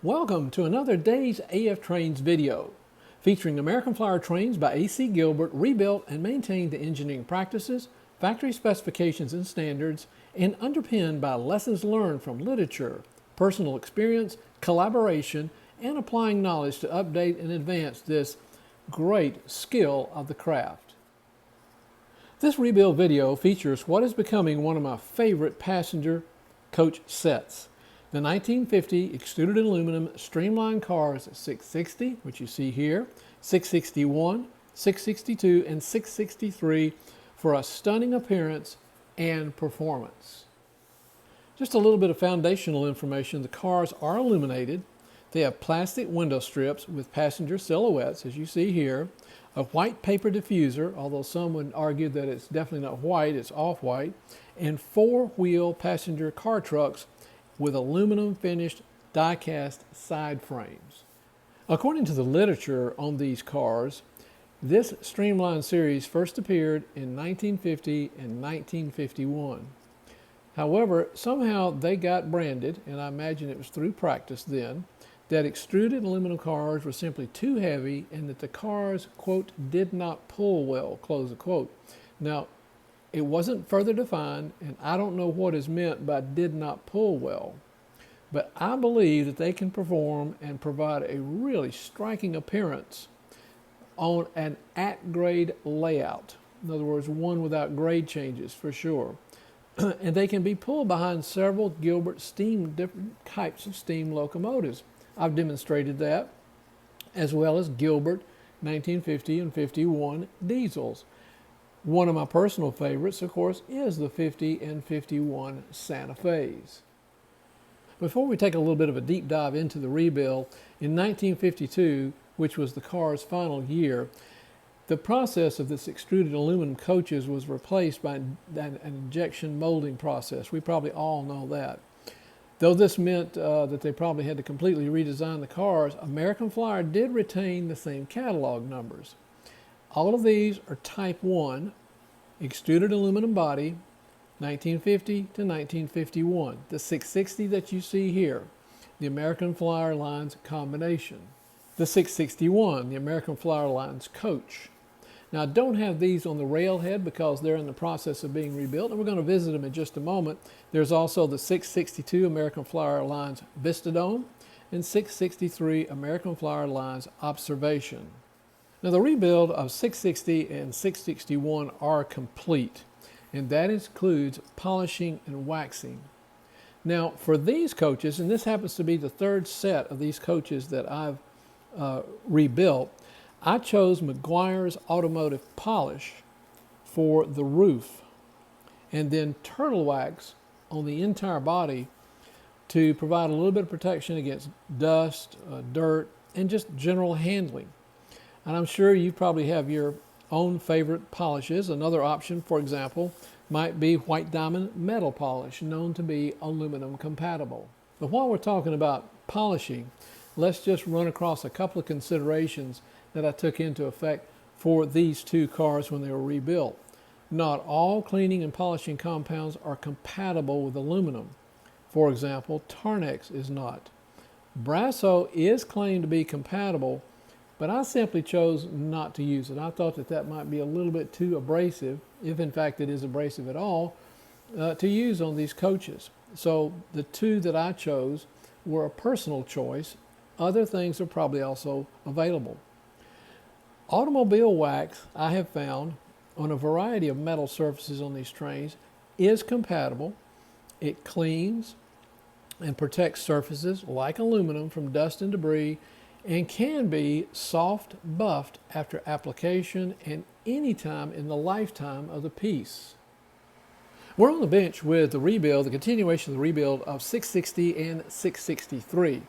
Welcome to another Days AF Trains video featuring American Flyer trains by A.C. Gilbert, rebuilt and maintained to engineering practices, factory specifications and standards, and underpinned by lessons learned from literature, personal experience, collaboration, and applying knowledge to update and advance this great skill of the craft. This rebuild video features what is becoming one of my favorite passenger coach sets. The 1950 extruded aluminum streamlined cars 660, which you see here, 661, 662, and 663 for a stunning appearance and performance. Just a little bit of foundational information. The cars are illuminated. They have plastic window strips with passenger silhouettes, as you see here, a white paper diffuser, although some would argue that it's definitely not white, it's off-white, and four-wheel passenger car trucks with aluminum finished die-cast side frames. According to the literature on these cars, this streamlined series first appeared in 1950 and 1951. However, somehow they got branded, and I imagine it was through practice then, that extruded aluminum cars were simply too heavy and that the cars, quote, did not pull well, close the quote. Now, it wasn't further defined, and I don't know what is meant by did not pull well, but I believe that they can perform and provide a really striking appearance on an at-grade layout. In other words, one without grade changes for sure. And they can be pulled behind several Gilbert different types of steam locomotives. I've demonstrated that, as well as Gilbert 1950 and 51 diesels. One of my personal favorites, of course, is the 50 and 51 Santa Fe's. Before we take a little bit of a deep dive into the rebuild, in 1952, which was the car's final year, the process of this extruded aluminum coaches was replaced by an injection molding process. We probably all know that. Though this meant that they probably had to completely redesign the cars, American Flyer did retain the same catalog numbers. All of these are Type 1, extruded aluminum body, 1950 to 1951. The 660 that you see here, the American Flyer Lines combination. The 661, the American Flyer Lines coach. Now, I don't have these on the railhead because they're in the process of being rebuilt, and we're going to visit them in just a moment. There's also the 662 American Flyer Lines Vistadome and 663 American Flyer Lines Observation. Now, the rebuild of 660 and 661 are complete, and that includes polishing and waxing. Now, for these coaches, and this happens to be the third set of these coaches that I've rebuilt, I chose McGuire's Automotive Polish for the roof, and then turtle wax on the entire body to provide a little bit of protection against dust, dirt, and just general handling. And I'm sure you probably have your own favorite polishes. Another option, for example, might be white diamond metal polish, known to be aluminum compatible. But while we're talking about polishing, let's just run across a couple of considerations that I took into effect for these two cars when they were rebuilt. Not all cleaning and polishing compounds are compatible with aluminum. For example, Tarnex is not. Brasso is claimed to be compatible, but I simply chose not to use it. I thought that that might be a little bit too abrasive, if in fact it is abrasive at all, to use on these coaches. So the two that I chose were a personal choice. Other things are probably also available. Automobile wax, I have found, on a variety of metal surfaces on these trains is compatible. It cleans and protects surfaces like aluminum from dust and debris, and can be soft buffed after application and any time in the lifetime of the piece. We're on the bench with the rebuild, the continuation of the rebuild of 660 and 663,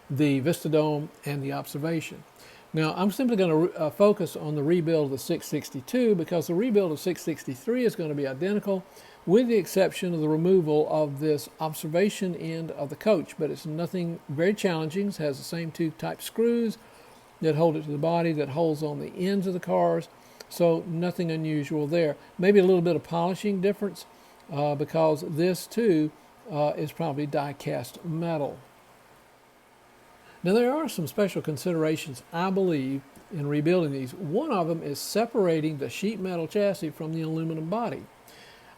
the Vistadome and the Observation. Now, I'm simply going to focus on the rebuild of the 662 because the rebuild of 663 is going to be identical with the exception of the removal of this observation end of the coach, but it's nothing very challenging. It has the same two type screws that hold it to the body, that holds on the ends of the cars, so nothing unusual there. Maybe a little bit of polishing difference because this too is probably die-cast metal. Now, there are some special considerations, I believe, in rebuilding these. One of them is separating the sheet metal chassis from the aluminum body.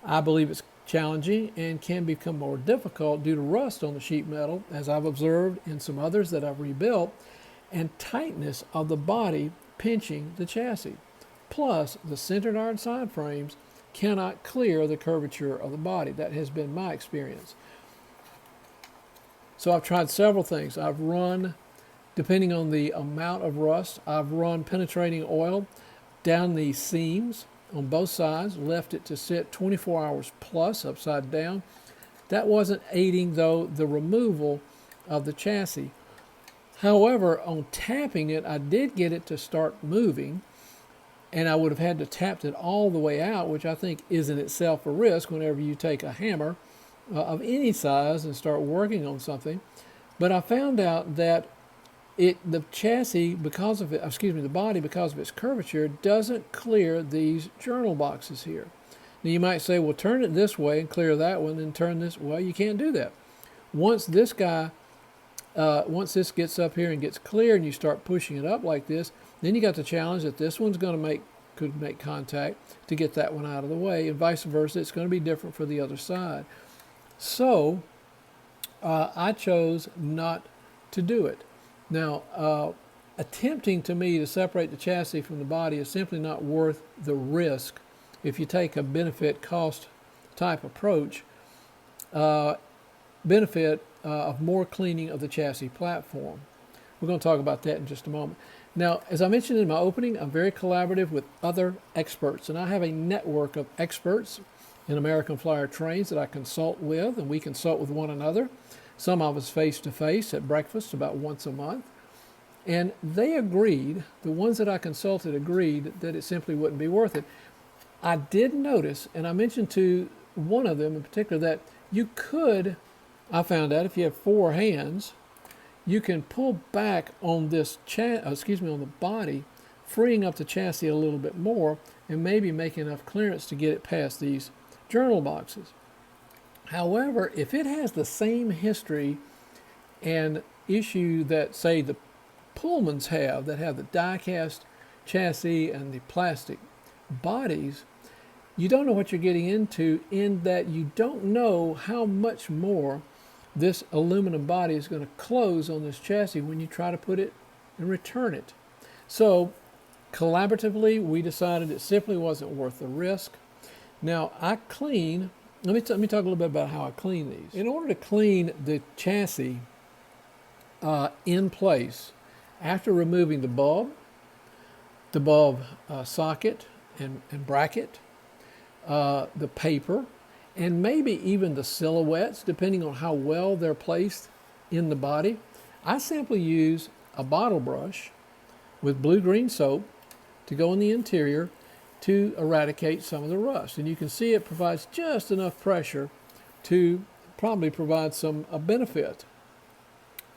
I believe it's challenging and can become more difficult due to rust on the sheet metal, as I've observed in some others that I've rebuilt, and tightness of the body pinching the chassis. Plus, the centered iron side frames cannot clear the curvature of the body. That has been my experience. So I've tried several things. I've run, depending on the amount of rust, I've run penetrating oil down these seams on both sides, left it to sit 24 hours plus upside down. That wasn't aiding, though, the removal of the chassis. However, on tapping it, I did get it to start moving, and I would have had to tap it all the way out, which I think is in itself a risk whenever you take a hammer of any size and start working on something. But I found out that the chassis, because of it, the body, because of its curvature, doesn't clear these journal boxes here. Now you might say, well, turn it this way and clear that one, and turn this. Well, you can't do that. Once this gets up here and gets clear, and you start pushing it up like this, then you got the challenge that this one's could make contact to get that one out of the way, and vice versa. It's going to be different for the other side. So I chose not to do it. Now, attempting to me to separate the chassis from the body is simply not worth the risk if you take a benefit-cost type approach, benefit of more cleaning of the chassis platform. We're going to talk about that in just a moment. Now, as I mentioned in my opening, I'm very collaborative with other experts, and I have a network of experts in American Flyer trains that I consult with, and we consult with one another. Some of us face-to-face at breakfast about once a month. And they agreed, the ones that I consulted agreed, that it simply wouldn't be worth it. I did notice, and I mentioned to one of them in particular, that you could, I found out, if you have 4 hands, you can pull back on this on the body, freeing up the chassis a little bit more, and maybe make enough clearance to get it past these journal boxes. However, if it has the same history and issue that, say, the Pullmans have, that have the die-cast chassis and the plastic bodies, you don't know what you're getting into, in that you don't know how much more this aluminum body is going to close on this chassis when you try to put it and return it. So collaboratively, we decided it simply wasn't worth the risk. Now, I clean, let me talk a little bit about how I clean these. In order to clean the chassis in place, after removing the bulb socket and bracket, the paper, and maybe even the silhouettes, depending on how well they're placed in the body, I simply use a bottle brush with blue-green soap to go in the interior to eradicate some of the rust. And you can see it provides just enough pressure to probably provide some benefit.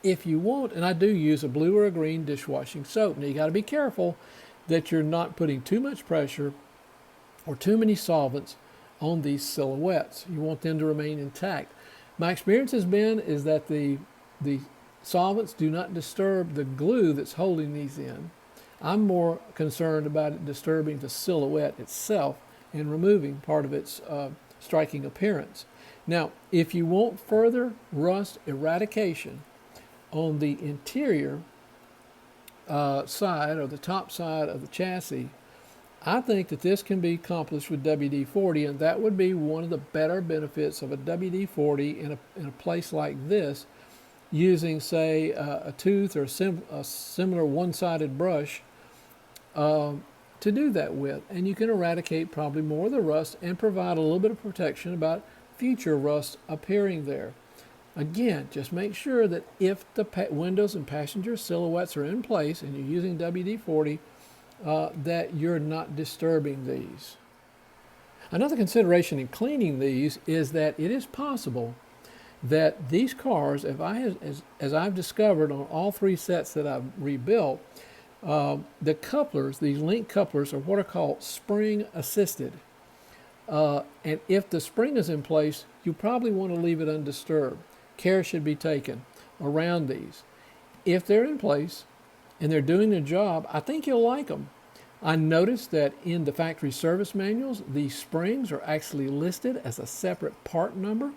If you want, and I do use a blue or a green dishwashing soap. Now you got to be careful that you're not putting too much pressure or too many solvents on these silhouettes. You want them to remain intact. My experience has been is that the solvents do not disturb the glue that's holding these in. I'm more concerned about it disturbing the silhouette itself and removing part of its striking appearance. Now, if you want further rust eradication on the interior side or the top side of the chassis, I think that this can be accomplished with WD-40, and that would be one of the better benefits of a WD-40 in a place like this, using, say, a tooth or a similar one-sided brush to do that with. And you can eradicate probably more of the rust and provide a little bit of protection about future rust appearing there. Again, just make sure that if the windows and passenger silhouettes are in place and you're using WD-40, that you're not disturbing these. Another consideration in cleaning these is that it is possible that these cars, as I've discovered on all 3 sets that I've rebuilt, the couplers, these link couplers, are what are called spring assisted. And if the spring is in place, you probably want to leave it undisturbed. Care should be taken around these. if they're in place and they're doing their job, I think you'll like them. I noticed that in the factory service manuals, these springs are actually listed as a separate part number.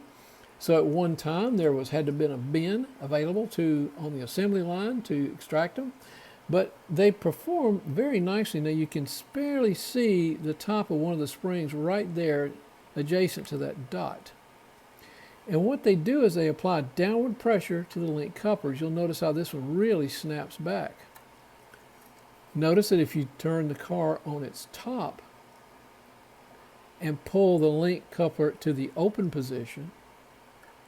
So at one time there had to have been a bin available on the assembly line to extract them, but they perform very nicely. Now you can barely see the top of one of the springs right there adjacent to that dot. And what they do is they apply downward pressure to the link couplers. You'll notice how this one really snaps back. Notice that if you turn the car on its top and pull the link coupler to the open position,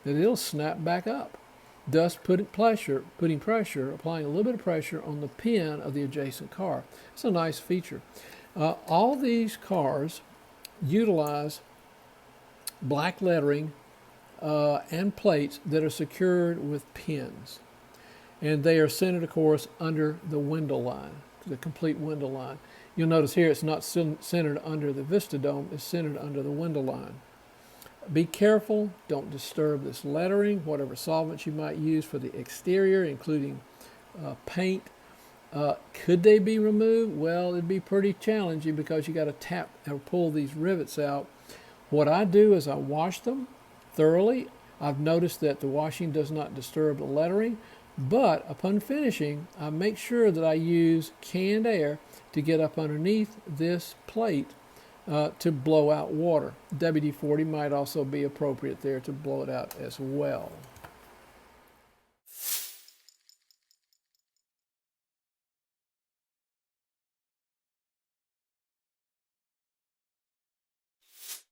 that it'll snap back up, thus applying a little bit of pressure on the pin of the adjacent car. It's a nice feature. All these cars utilize black lettering and plates that are secured with pins. And they are centered, of course, under the window line, the complete window line. You'll notice here it's not centered under the Vista Dome, it's centered under the window line. Be careful, don't disturb this lettering, whatever solvents you might use for the exterior, including paint. Could they be removed? Well, it'd be pretty challenging because you got to tap or pull these rivets out. What I do is I wash them thoroughly. I've noticed that the washing does not disturb the lettering, but upon finishing, I make sure that I use canned air to get up underneath this plate to blow out water. WD-40 might also be appropriate there to blow it out as well.